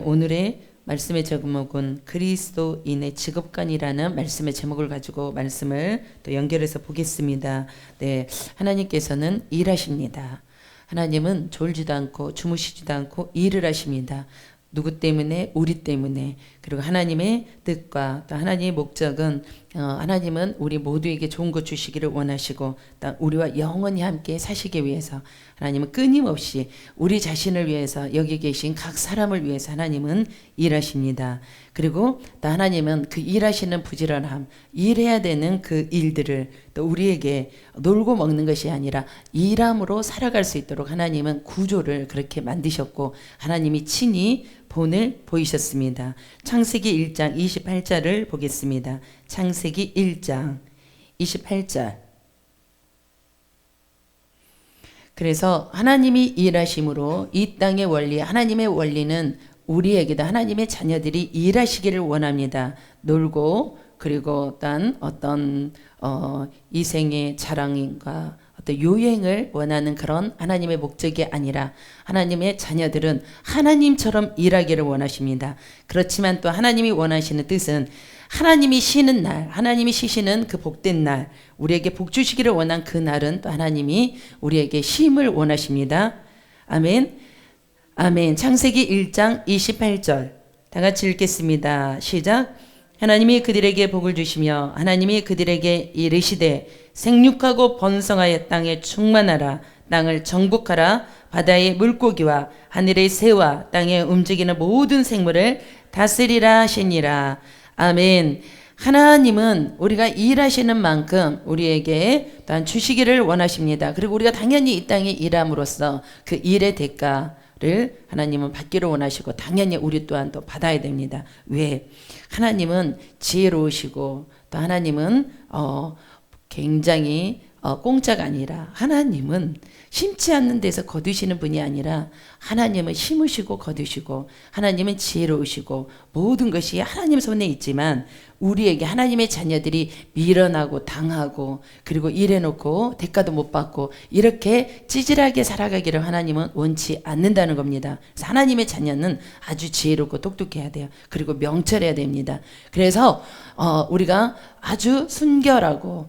오늘의 말씀의 제목은 그리스도인의 직업관이라는 말씀의 제목을 가지고 말씀을 또 연결해서 보겠습니다. 네, 하나님께서는 일하십니다. 하나님은 졸지도 않고 주무시지도 않고 일을 하십니다. 누구 때문에? 우리 때문에. 그리고 하나님의 뜻과 또 하나님의 목적은 하나님은 우리 모두에게 좋은 것 주시기를 원하시고 또 우리와 영원히 함께 사시기 위해서 하나님은 끊임없이 우리 자신을 위해서 여기 계신 각 사람을 위해서 하나님은 일하십니다. 그리고 또 하나님은 그 일하시는 부지런함, 일해야 되는 그 일들을 또 우리에게 놀고 먹는 것이 아니라 일함으로 살아갈 수 있도록 하나님은 구조를 그렇게 만드셨고 하나님이 친히 본을 보이셨습니다. 창세기 1장 28절을 보겠습니다. 창세기 1장 28절. 그래서 하나님이 일하심으로 이 땅의 원리, 하나님의 원리는 우리에게도 하나님의 자녀들이 일하시기를 원합니다. 놀고 그리고 어떤 이생의 자랑과 어떤 요행을 원하는 그런 하나님의 목적이 아니라 하나님의 자녀들은 하나님처럼 일하기를 원하십니다. 그렇지만 또 하나님이 원하시는 뜻은 하나님이 쉬는 날, 하나님이 쉬시는 그 복된 날, 우리에게 복 주시기를 원한 그 날은 또 하나님이 우리에게 쉼을 원하십니다. 아멘. 아멘. 창세기 1장 28절 다 같이 읽겠습니다. 시작. 하나님이 그들에게 복을 주시며 하나님이 그들에게 이르시되 생육하고 번성하여 땅에 충만하라. 땅을 정복하라. 바다의 물고기와 하늘의 새와 땅에 움직이는 모든 생물을 다스리라 하시니라. 아멘. 하나님은 우리가 일하시는 만큼 우리에게 또한 주시기를 원하십니다. 그리고 우리가 당연히 이 땅에 일함으로써 그 일의 대가를 하나님은 받기를 원하시고 당연히 우리 또한 또 받아야 됩니다. 왜? 하나님은 지혜로우시고 또 하나님은 굉장히 공짜가 아니라 하나님은 심지 않는 데서 거두시는 분이 아니라 하나님은 심으시고 거두시고 하나님은 지혜로우시고 모든 것이 하나님 손에 있지만 우리에게 하나님의 자녀들이 밀어나고 당하고 그리고 일해놓고 대가도 못 받고 이렇게 찌질하게 살아가기를 하나님은 원치 않는다는 겁니다. 그래서 하나님의 자녀는 아주 지혜롭고 똑똑해야 돼요. 그리고 명철해야 됩니다. 그래서 우리가 아주 순결하고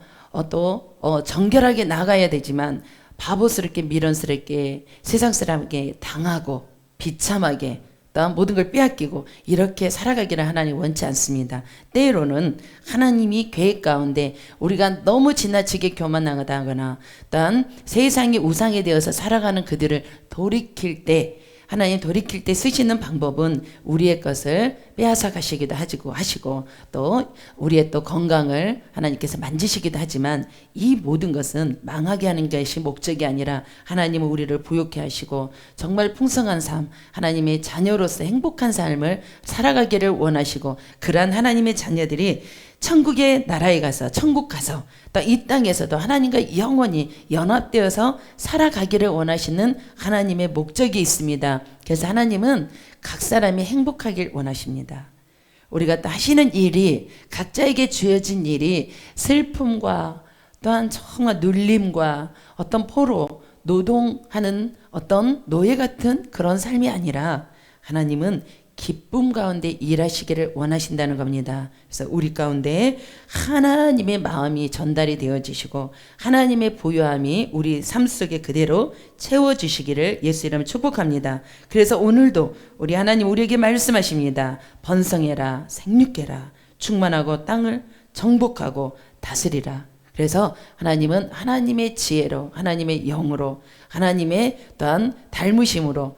또 정결하게 나가야 되지만 바보스럽게 미련스럽게 세상 사람에게 당하고 비참하게 또 모든 걸 빼앗기고 이렇게 살아가기를 하나님 원치 않습니다. 때로는 하나님이 계획 가운데 우리가 너무 지나치게 교만하다거나 또한 세상이 우상이 되어서 살아가는 그들을 돌이킬 때 하나님 돌이킬 때 쓰시는 방법은 우리의 것을 빼앗아 가시기도 하시고 또 우리의 또 건강을 하나님께서 만지시기도 하지만 이 모든 것은 망하게 하는 것이 목적이 아니라 하나님은 우리를 부욕해 하시고 정말 풍성한 삶, 하나님의 자녀로서 행복한 삶을 살아가기를 원하시고 그러한 하나님의 자녀들이 천국의 나라에 가서 천국 가서 또 이 땅에서도 하나님과 영원히 연합되어서 살아가기를 원하시는 하나님의 목적이 있습니다. 그래서 하나님은 각 사람이 행복하길 원하십니다. 우리가 또 하시는 일이 각자에게 주어진 일이 슬픔과 또한 정말 눌림과 어떤 포로 노동하는 어떤 노예 같은 그런 삶이 아니라 하나님은 기쁨 가운데 일하시기를 원하신다는 겁니다. 그래서 우리 가운데 하나님의 마음이 전달이 되어지시고 하나님의 보요함이 우리 삶 속에 그대로 채워주시기를 예수 이름으로 축복합니다. 그래서 오늘도 우리 하나님 우리에게 말씀하십니다. 번성해라, 생육해라, 충만하고 땅을 정복하고 다스리라. 그래서 하나님은 하나님의 지혜로 하나님의 영으로 하나님의 또한 닮으심으로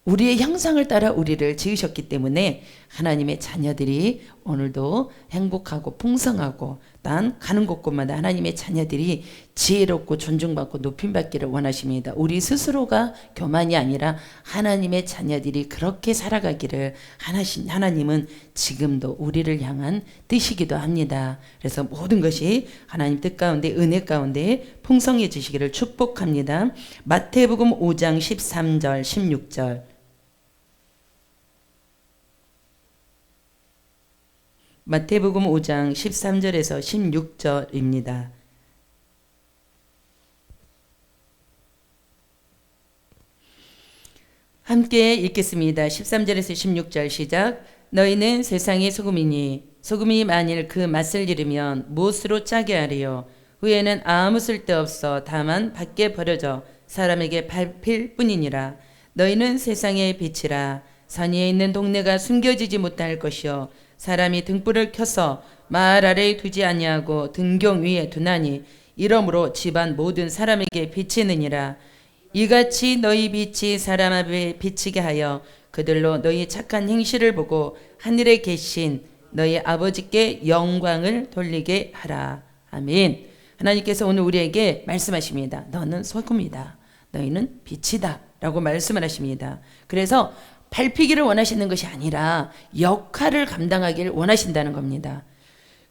우리의 형상을 따라 우리를 지으셨기 때문에 하나님의 자녀들이 오늘도 행복하고 풍성하고 단 가는 곳곳마다 하나님의 자녀들이 지혜롭고 존중받고 높임받기를 원하십니다. 우리 스스로가 교만이 아니라 하나님의 자녀들이 그렇게 살아가기를 하나님은 지금도 우리를 향한 뜻이기도 합니다. 그래서 모든 것이 하나님 뜻 가운데 은혜 가운데 풍성해지시기를 축복합니다. 마태복음 5장 13절 16절 마태복음 5장 13절에서 16절입니다. 함께 읽겠습니다. 13절에서 16절 시작. 너희는 세상의 소금이니 소금이 만일 그 맛을 잃으면 무엇으로 짜게 하리요. 후에는 아무 쓸데없어 다만 밖에 버려져 사람에게 밟힐 뿐이니라. 너희는 세상의 빛이라. 산 위에 있는 동네가 숨겨지지 못할 것이요 사람이 등불을 켜서 마을 아래에 두지 아니하고 등경 위에 두나니 이러므로 집안 모든 사람에게 비치느니라. 이같이 너희 빛이 사람 앞에 비치게 하여 그들로 너희 착한 행실을 보고 하늘에 계신 너희 아버지께 영광을 돌리게 하라. 아멘. 하나님께서 오늘 우리에게 말씀하십니다. 너는 소금이다. 너희는 빛이다. 라고 말씀을 하십니다. 그래서 밟히기를 원하시는 것이 아니라 역할을 감당하기를 원하신다는 겁니다.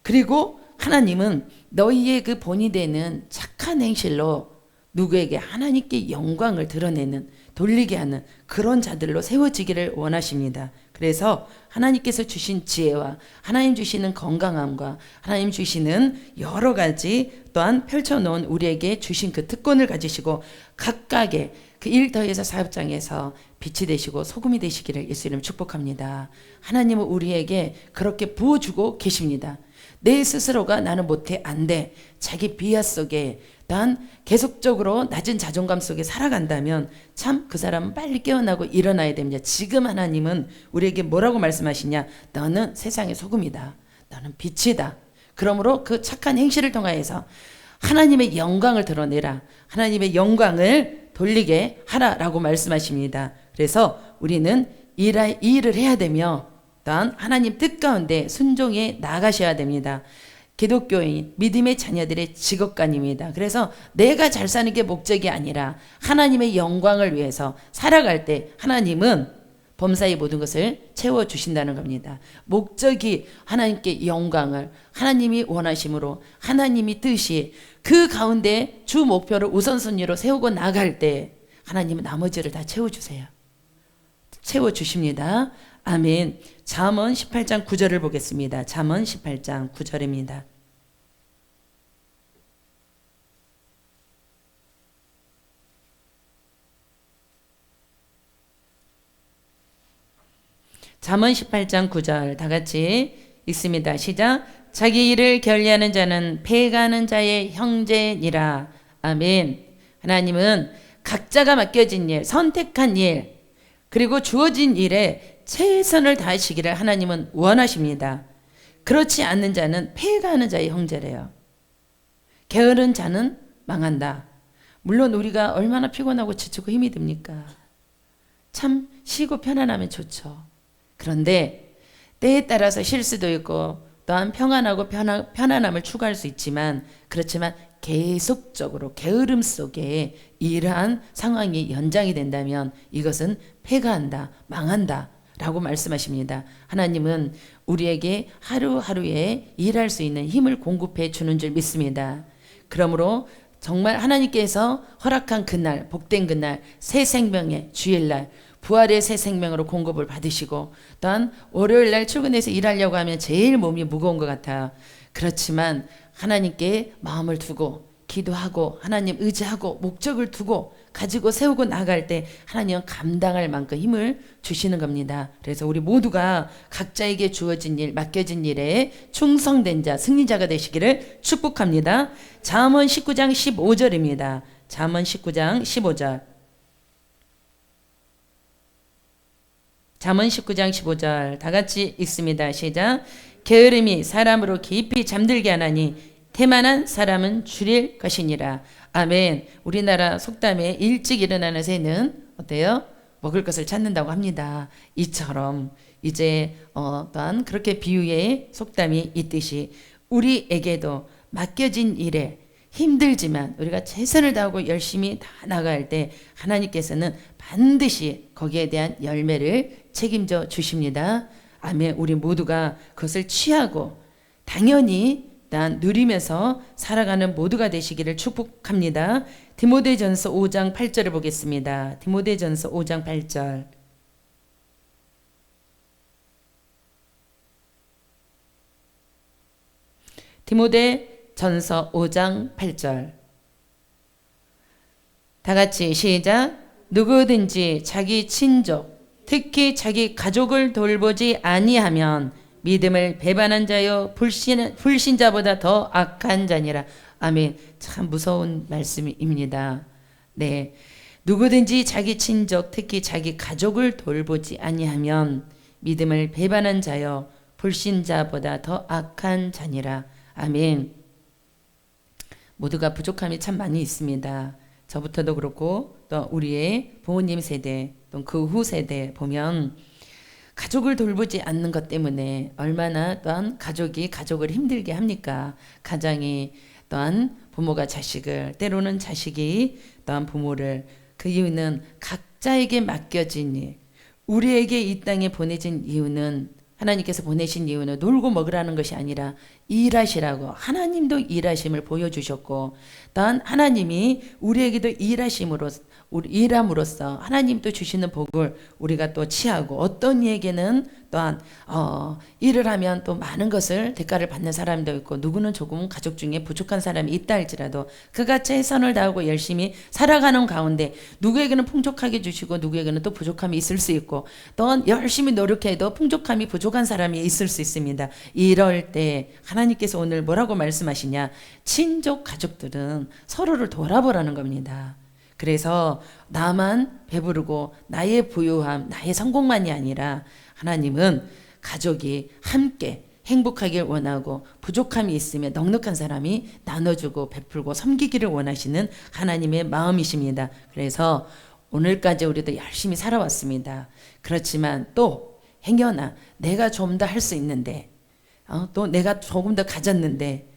그리고 하나님은 너희의 그 본이 되는 착한 행실로 누구에게 하나님께 영광을 드러내는, 돌리게 하는 그런 자들로 세워지기를 원하십니다. 그래서 하나님께서 주신 지혜와 하나님 주시는 건강함과 하나님 주시는 여러 가지 또한 펼쳐놓은 우리에게 주신 그 특권을 가지시고 각각의 그 일터에서 사업장에서 빛이 되시고 소금이 되시기를 예수 이름 축복합니다. 하나님은 우리에게 그렇게 부어주고 계십니다. 내 스스로가 나는 못해 안 돼. 자기 비하 속에 난 계속적으로 낮은 자존감 속에 살아간다면 참 그 사람은 빨리 깨어나고 일어나야 됩니다. 지금 하나님은 우리에게 뭐라고 말씀하시냐. 너는 세상의 소금이다. 너는 빛이다. 그러므로 그 착한 행실을 통하여서 하나님의 영광을 드러내라. 하나님의 영광을 돌리게 하라라고 말씀하십니다. 그래서 우리는 일을 해야 되며 또한 하나님 뜻 가운데 순종해 나가셔야 됩니다. 기독교인, 믿음의 자녀들의 직업관입니다. 그래서 내가 잘 사는 게 목적이 아니라 하나님의 영광을 위해서 살아갈 때 하나님은 범사의 모든 것을 채워주신다는 겁니다. 목적이 하나님께 영광을, 하나님이 원하심으로 하나님이 뜻이 그 가운데 주 목표를 우선순위로 세우고 나갈 때 하나님은 나머지를 다 채워주세요. 채워주십니다. 아멘. 잠언 18장 9절을 보겠습니다. 잠언 18장 9절입니다. 잠언 18장 9절 다 같이 읽습니다. 시작. 자기 일을 결리하는 자는 패가는 자의 형제니라. 아멘. 하나님은 각자가 맡겨진 일, 선택한 일, 그리고 주어진 일에 최선을 다하시기를 하나님은 원하십니다. 그렇지 않는 자는 패가는 자의 형제래요. 게으른 자는 망한다. 물론 우리가 얼마나 피곤하고 지치고 힘이 듭니까? 참 쉬고 편안하면 좋죠. 그런데 때에 따라서 쉴 수도 있고 또한 평안하고 편안함을 추구할 수 있지만 그렇지만 계속적으로 게으름 속에 이러한 상황이 연장이 된다면 이것은 패가한다, 망한다 라고 말씀하십니다. 하나님은 우리에게 하루하루에 일할 수 있는 힘을 공급해 주는 줄 믿습니다. 그러므로 정말 하나님께서 허락한 그날, 복된 그날, 새 생명의 주일날 부활의 새 생명으로 공급을 받으시고 또한 월요일날 출근해서 일하려고 하면 제일 몸이 무거운 것 같아요. 그렇지만 하나님께 마음을 두고 기도하고 하나님 의지하고 목적을 두고 가지고 세우고 나갈 때 하나님은 감당할 만큼 힘을 주시는 겁니다. 그래서 우리 모두가 각자에게 주어진 일, 맡겨진 일에 충성된 자, 승리자가 되시기를 축복합니다. 잠언 19장 15절입니다. 잠언 19장 15절. 잠언 19장 15절 다 같이 읽습니다. 시작. 게으름이 사람으로 깊이 잠들게 하나니 태만한 사람은 줄일 것이니라. 아멘. 우리나라 속담에 일찍 일어나는 새는 어때요? 먹을 것을 찾는다고 합니다. 이처럼 이제 또한 그렇게 비유의 속담이 있듯이 우리에게도 맡겨진 일에 힘들지만 우리가 최선을 다하고 열심히 다 나갈 때 하나님께서는 반드시 거기에 대한 열매를 책임져 주십니다. 아멘. 우리 모두가 그것을 취하고 당연히 난 누리면서 살아가는 모두가 되시기를 축복합니다. 디모데전서 5장 8절을 보겠습니다. 디모데전서 5장 8절. 디모데전서 5장 8절. 다 같이 시작. 누구든지 자기 친족, 특히 자기 가족을 돌보지 아니하면 믿음을 배반한 자요 불신자보다 더 악한 자니라. 아멘. 참 무서운 말씀입니다. 네. 누구든지 자기 친족, 특히 자기 가족을 돌보지 아니하면 믿음을 배반한 자요 불신자보다 더 악한 자니라. 아멘. 모두가 부족함이 참 많이 있습니다. 저부터도 그렇고 또 우리의 부모님 세대 또 그 후 세대 보면 가족을 돌보지 않는 것 때문에 얼마나 또한 가족이 가족을 힘들게 합니까? 가장이 또한 부모가 자식을, 때로는 자식이 또한 부모를, 그 이유는 각자에게 맡겨진 일, 우리에게 이 땅에 보내진 이유는, 하나님께서 보내신 이유는 놀고 먹으라는 것이 아니라 일하시라고, 하나님도 일하심을 보여주셨고 또한 하나님이 우리에게도 일함으로써 하나님도 주시는 복을 우리가 또 취하고, 어떤 이에게는 또한 일을 하면 또 많은 것을 대가를 받는 사람도 있고, 누구는 조금 가족 중에 부족한 사람이 있다 할지라도 그가 최선을 다하고 열심히 살아가는 가운데 누구에게는 풍족하게 주시고 누구에게는 또 부족함이 있을 수 있고, 또한 열심히 노력해도 풍족함이 부족한 사람이 있을 수 있습니다. 이럴 때 하나님께서 오늘 뭐라고 말씀하시냐? 친족 가족들은 서로를 돌아보라는 겁니다. 그래서 나만 배부르고 나의 부유함, 나의 성공만이 아니라 하나님은 가족이 함께 행복하길 원하고, 부족함이 있으면 넉넉한 사람이 나눠주고 베풀고 섬기기를 원하시는 하나님의 마음이십니다. 그래서 오늘까지 우리도 열심히 살아왔습니다. 그렇지만 또 행여나 내가 좀 더 할 수 있는데, 또 내가 조금 더 가졌는데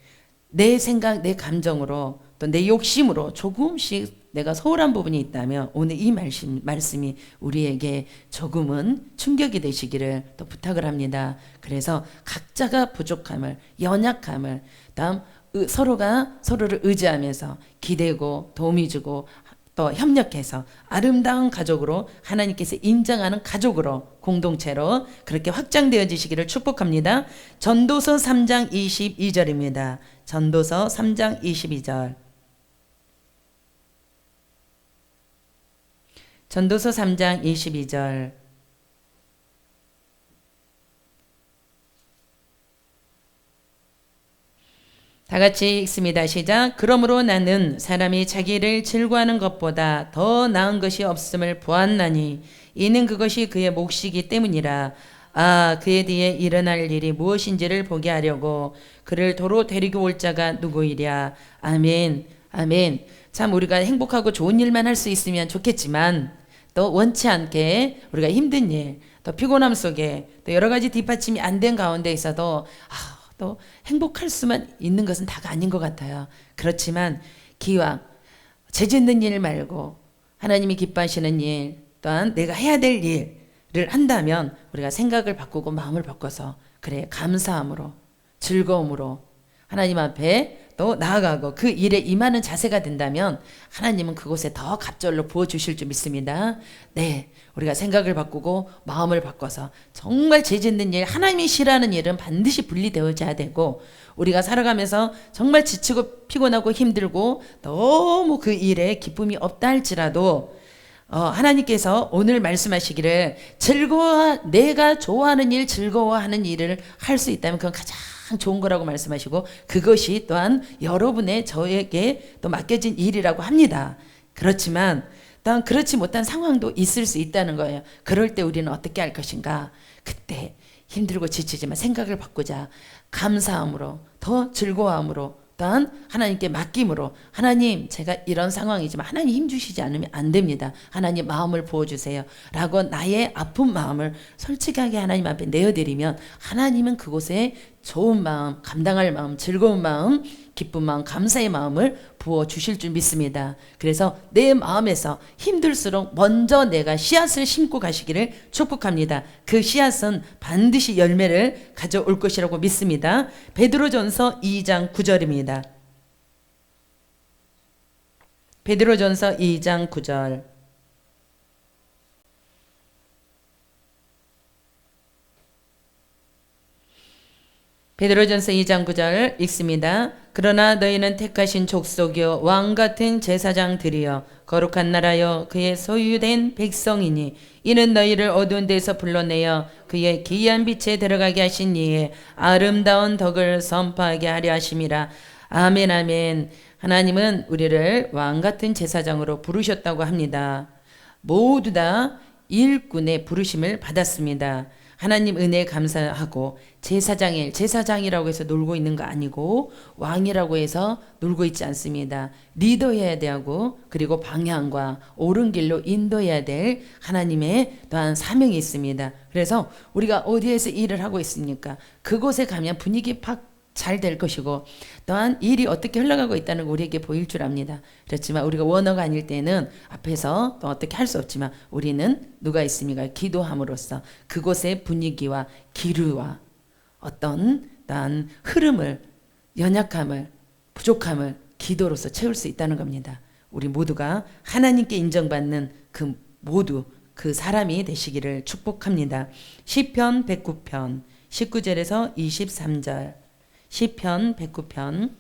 내 생각, 내 감정으로 또 내 욕심으로 조금씩 내가 소홀한 부분이 있다면 오늘 이 말씀이 우리에게 조금은 충격이 되시기를 또 부탁을 합니다. 그래서 각자가 부족함을, 연약함을, 다음 서로가 서로를 의지하면서 기대고 도움이 주고 또 협력해서 아름다운 가족으로, 하나님께서 인정하는 가족으로, 공동체로 그렇게 확장되어지시기를 축복합니다. 전도서 3장 22절입니다. 전도서 3장 22절. 전도서 3장 22절. 다 같이 읽습니다. 시작. 그러므로 나는 사람이 자기를 즐거워하는 것보다 더 나은 것이 없음을 보았나니 이는 그것이 그의 몫이기 때문이라. 그에 대해 일어날 일이 무엇인지를 보게 하려고 그를 도로 데리고 올 자가 누구이랴. 아멘. 아멘. 참 우리가 행복하고 좋은 일만 할 수 있으면 좋겠지만 또 원치 않게 우리가 힘든 일, 또 피곤함 속에 또 여러 가지 뒷받침이 안 된 가운데 있어도 또 행복할 수만 있는 것은 다가 아닌 것 같아요. 그렇지만 기왕 죄짓는 일 말고 하나님이 기뻐하시는 일, 또한 내가 해야 될 일을 한다면 우리가 생각을 바꾸고 마음을 바꿔서 그래 감사함으로 즐거움으로 하나님 앞에 또 나아가고 그 일에 임하는 자세가 된다면 하나님은 그곳에 더 갑절로 부어주실 줄 믿습니다. 네, 우리가 생각을 바꾸고 마음을 바꿔서 정말 죄짓는 일, 하나님이 싫어하는 일은 반드시 분리되어져야 되고, 우리가 살아가면서 정말 지치고 피곤하고 힘들고 너무 그 일에 기쁨이 없다 할지라도 하나님께서 오늘 말씀하시기를 내가 좋아하는 일, 즐거워하는 일을 할 수 있다면 그건 가장 좋은 거라고 말씀하시고, 그것이 또한 여러분의 저에게 또 맡겨진 일이라고 합니다. 그렇지만 또한 그렇지 못한 상황도 있을 수 있다는 거예요. 그럴 때 우리는 어떻게 할 것인가? 그때 힘들고 지치지만 생각을 바꾸자. 감사함으로, 더 즐거움으로, 또한 하나님께 맡김으로, 하나님 제가 이런 상황이지만 하나님 힘주시지 않으면 안 됩니다. 하나님 마음을 부어주세요 라고 나의 아픈 마음을 솔직하게 하나님 앞에 내어드리면 하나님은 그곳에 좋은 마음, 감당할 마음, 즐거운 마음, 기쁜 마음, 감사의 마음을 부어주실 줄 믿습니다. 그래서 내 마음에서 힘들수록 먼저 내가 씨앗을 심고 가시기를 축복합니다. 그 씨앗은 반드시 열매를 가져올 것이라고 믿습니다. 베드로전서 2장 9절입니다. 베드로전서 2장 9절. 베드로전서 2장 9절 읽습니다. 그러나 너희는 택하신 족속이요 왕같은 제사장들이여 거룩한 나라여 그의 소유된 백성이니 이는 너희를 어두운 데서 불러내어 그의 기이한 빛에 들어가게 하신 이의 아름다운 덕을 선포하게 하려 하심이라. 아멘 아멘. 하나님은 우리를 왕같은 제사장으로 부르셨다고 합니다. 모두 다 일꾼의 부르심을 받았습니다. 하나님 은혜에 감사하고 제사장이라고 해서 놀고 있는 거 아니고 왕이라고 해서 놀고 있지 않습니다. 리더해야 되고 그리고 방향과 옳은 길로 인도해야 될 하나님의 또한 사명이 있습니다. 그래서 우리가 어디에서 일을 하고 있습니까? 그곳에 가면 분위기 팍 잘 될 것이고 또한 일이 어떻게 흘러가고 있다는 거 우리에게 보일 줄 압니다. 그렇지만 우리가 원어가 아닐 때는 앞에서 또 어떻게 할 수 없지만 우리는 누가 있습니까? 기도함으로써 그곳의 분위기와 기류와 어떤 또한 흐름을 연약함을 부족함을 기도로서 채울 수 있다는 겁니다. 우리 모두가 하나님께 인정받는 그 사람이 되시기를 축복합니다. 시편 109편 19절에서 23절 시편 109편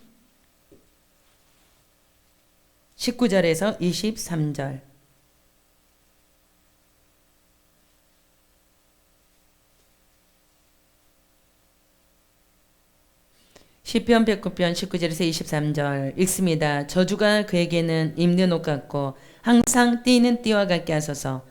19절에서 23절 시편 109편 19절에서 23절 읽습니다. 저주가 그에게는 입는 옷 같고 항상 뛰는 띠와 같게 하소서.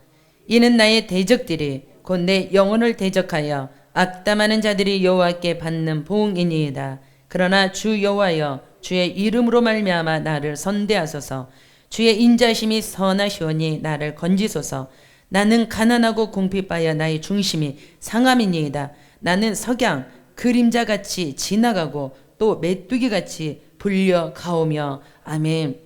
이는 나의 대적들이 곧 내 영혼을 대적하여 악담하는 자들이 여호와께 받는 보응이니이다. 그러나 주 여호와여 주의 이름으로 말미암아 나를 선대하소서. 주의 인자심이 선하시오니 나를 건지소서. 나는 가난하고 궁핍하여 나의 중심이 상함이니이다. 나는 석양 그림자같이 지나가고 또 메뚜기같이 불려가오며. 아멘.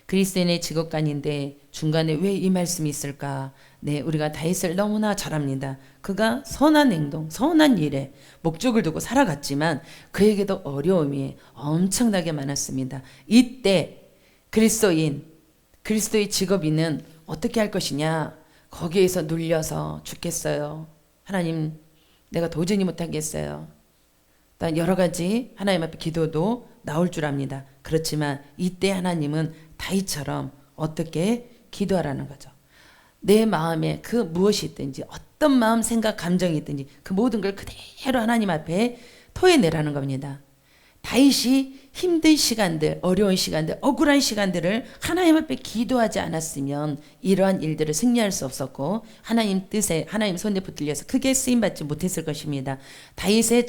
그리스도인의 직업관인데 중간에 왜 이 말씀이 있을까? 네, 우리가 다윗을 너무나 잘 압니다. 그가 선한 행동, 선한 일에 목적을 두고 살아갔지만 그에게도 어려움이 엄청나게 많았습니다. 이때 그리스도의 직업인은 어떻게 할 것이냐? 거기에서 눌려서 죽겠어요. 하나님, 내가 도저히 못하겠어요. 일단 여러 가지 하나님 앞에 기도도 나올 줄 압니다. 그렇지만 이때 하나님은 다윗처럼 어떻게 기도하라는 거죠. 내 마음에 그 무엇이 있든지 어떤 마음, 생각, 감정이 있든지 그 모든 걸 그대로 하나님 앞에 토해내라는 겁니다. 다윗이 힘든 시간들, 어려운 시간들, 억울한 시간들을 하나님 앞에 기도하지 않았으면 이러한 일들을 승리할 수 없었고 하나님 뜻에, 하나님 손에 붙들려서 크게 쓰임받지 못했을 것입니다. 다윗의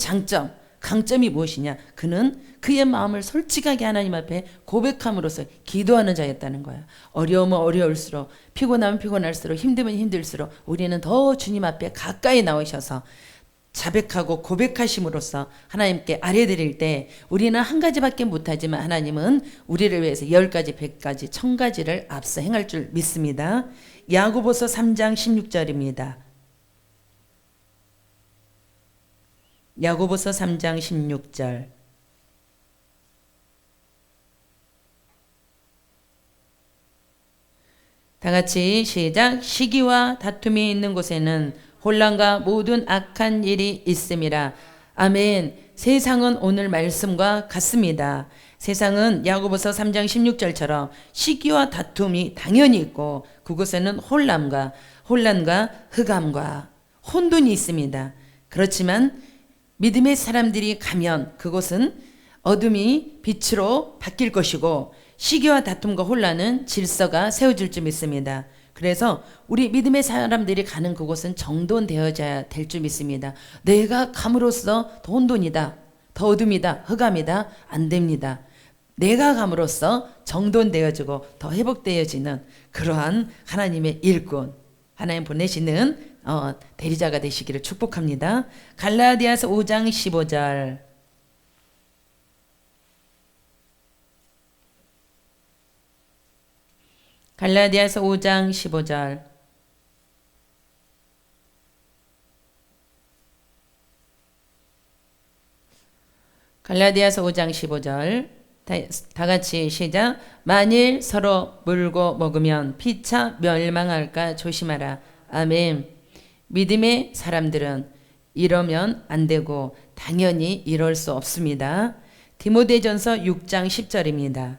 강점이 무엇이냐? 그는 그의 마음을 솔직하게 하나님 앞에 고백함으로써 기도하는 자였다는 거예요. 어려우면 어려울수록, 피곤하면 피곤할수록, 힘들면 힘들수록 우리는 더 주님 앞에 가까이 나오셔서 자백하고 고백하심으로써 하나님께 아뢰드릴 때 우리는 한 가지밖에 못하지만 하나님은 우리를 위해서 10가지, 100가지, 1000가지를 앞서 행할 줄 믿습니다. 야고보서 3장 16절입니다. 야고보서 3장 16절 다 같이 시작. 시기와 다툼이 있는 곳에는 혼란과 모든 악한 일이 있음이라. 아멘. 세상은 오늘 말씀과 같습니다. 세상은 야고보서 3장 16절처럼 시기와 다툼이 당연히 있고 그곳에는 혼란과 흑암과 혼돈이 있습니다. 그렇지만 믿음의 사람들이 가면 그곳은 어둠이 빛으로 바뀔 것이고 시기와 다툼과 혼란은 질서가 세워질 줄 믿습니다. 그래서 우리 믿음의 사람들이 가는 그곳은 정돈되어져야 될 줄 믿습니다. 내가 감으로써 더 혼돈이다, 더 어둠이다, 흑암이다, 안 됩니다. 내가 감으로써 정돈되어지고 더 회복되어지는 그러한 하나님의 일꾼, 하나님 보내시는 대리자가 되시기를 축복합니다. 갈라디아서 5장 15절 갈라디아서 5장 15절 갈라디아서 5장 15절 다 같이 시작. 만일 서로 물고 먹으면 피차 멸망할까 조심하라. 아멘. 믿음의 사람들은 이러면 안 되고 당연히 이럴 수 없습니다. 디모데전서 6장 10절입니다.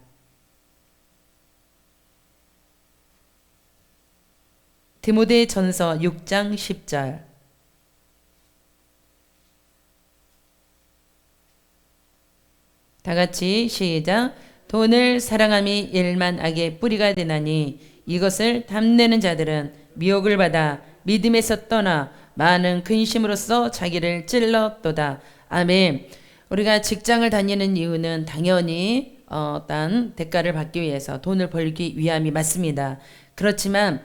디모데전서 6장 10절. 다 같이 시작. 돈을 사랑함이 일만 악의 뿌리가 되나니 이것을 탐내는 자들은 미혹을 받아 믿음에서 떠나 많은 근심으로써 자기를 찔렀도다. 아멘. 우리가 직장을 다니는 이유는 당연히 어떤 대가를 받기 위해서 돈을 벌기 위함이 맞습니다. 그렇지만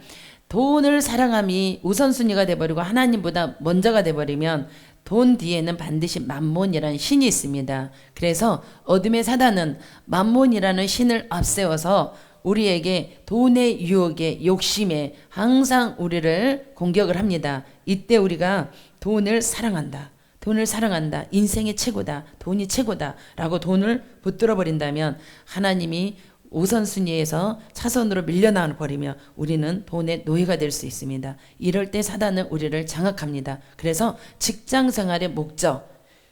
돈을 사랑함이 우선순위가 돼버리고 하나님보다 먼저가 돼버리면 돈 뒤에는 반드시 맘몬이라는 신이 있습니다. 그래서 어둠의 사단은 맘몬이라는 신을 앞세워서 우리에게 돈의 유혹에 욕심에 항상 우리를 공격을 합니다. 이때 우리가 돈을 사랑한다. 돈을 사랑한다. 인생의 최고다. 돈이 최고다. 라고 돈을 붙들어 버린다면 하나님이 우선순위에서 차선으로 밀려나와 버리며 우리는 돈의 노예가 될 수 있습니다. 이럴 때 사단은 우리를 장악합니다. 그래서 직장 생활의 목적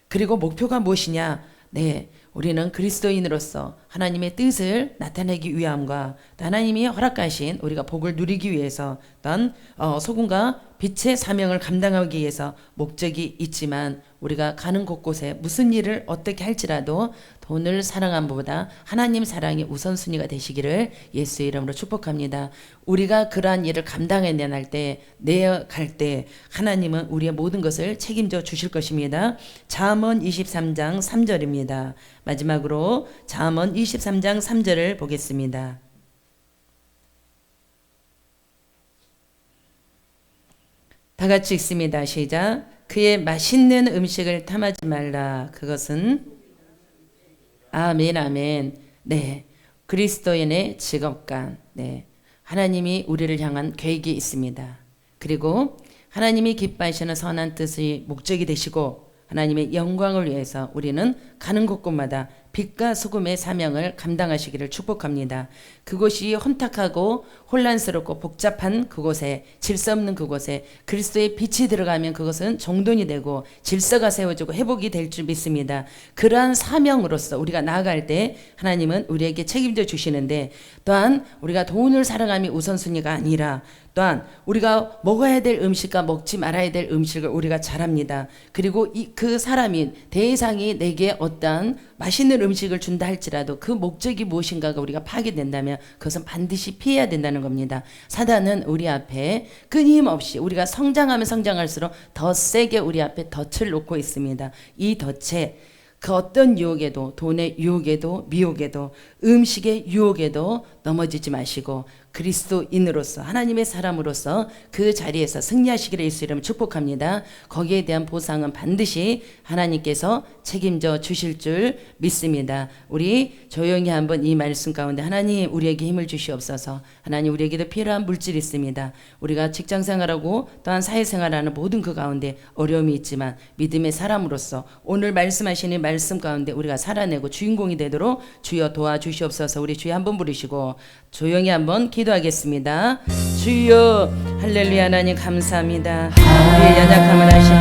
그리고 목표가 무엇이냐? 네, 우리는 그리스도인으로서 하나님의 뜻을 나타내기 위함과 하나님이 허락하신 우리가 복을 누리기 위해서 어떤 소금과 빛의 사명을 감당하기 위해서 목적이 있지만 우리가 가는 곳곳에 무슨 일을 어떻게 할지라도 돈을 사랑함보다 하나님 사랑이 우선순위가 되시기를 예수의 이름으로 축복합니다. 우리가 그러한 일을 감당해낼 때, 내어갈 때 하나님은 우리의 모든 것을 책임져 주실 것입니다. 잠언 23장 3절입니다. 마지막으로 잠언 23장 3절을 보겠습니다. 다 같이 읽습니다. 시작. 그의 맛있는 음식을 탐하지 말라. 그것은 아멘 아멘. 네, 그리스도인의 직업관. 네, 하나님이 우리를 향한 계획이 있습니다. 그리고 하나님이 기뻐하시는 선한 뜻의 목적이 되시고 하나님의 영광을 위해서 우리는 가는 곳곳마다 빛과 소금의 사명을 감당하시기를 축복합니다. 그곳이 혼탁하고 혼란스럽고 복잡한 그곳에, 질서 없는 그곳에 그리스도의 빛이 들어가면 그것은 정돈이 되고 질서가 세워지고 회복이 될 줄 믿습니다. 그러한 사명으로서 우리가 나아갈 때 하나님은 우리에게 책임져 주시는데, 또한 우리가 돈을 사랑함이 우선순위가 아니라 또한 우리가 먹어야 될 음식과 먹지 말아야 될 음식을 우리가 잘합니다. 그리고 그 사람이 대상이 내게 어떠한 맛있는 음식을 준다 할지라도 그 목적이 무엇인가가 우리가 파괴된다면 그것은 반드시 피해야 된다는 겁니다. 사단은 우리 앞에 끊임없이 우리가 성장하면 성장할수록 더 세게 우리 앞에 덫을 놓고 있습니다. 이 덫에 그 어떤 유혹에도, 돈의 유혹에도, 미혹에도, 음식의 유혹에도 넘어지지 마시고 그리스도인으로서 하나님의 사람으로서 그 자리에서 승리하시기를 예수 이름으로 축복합니다. 거기에 대한 보상은 반드시 하나님께서 책임져 주실 줄 믿습니다. 우리 조용히 한번 이 말씀 가운데 하나님 우리에게 힘을 주시옵소서. 하나님 우리에게도 필요한 물질이 있습니다. 우리가 직장생활하고 또한 사회생활하는 모든 그 가운데 어려움이 있지만 믿음의 사람으로서 오늘 말씀하시는 말씀 가운데 우리가 살아내고 주인공이 되도록 주여 도와주시옵소서. 우리 주여 한번 부르시고 조용히 한번 기도하겠습니다. 주여 할렐루야. 하나님 감사합니다. 우리의 연약함을 아시는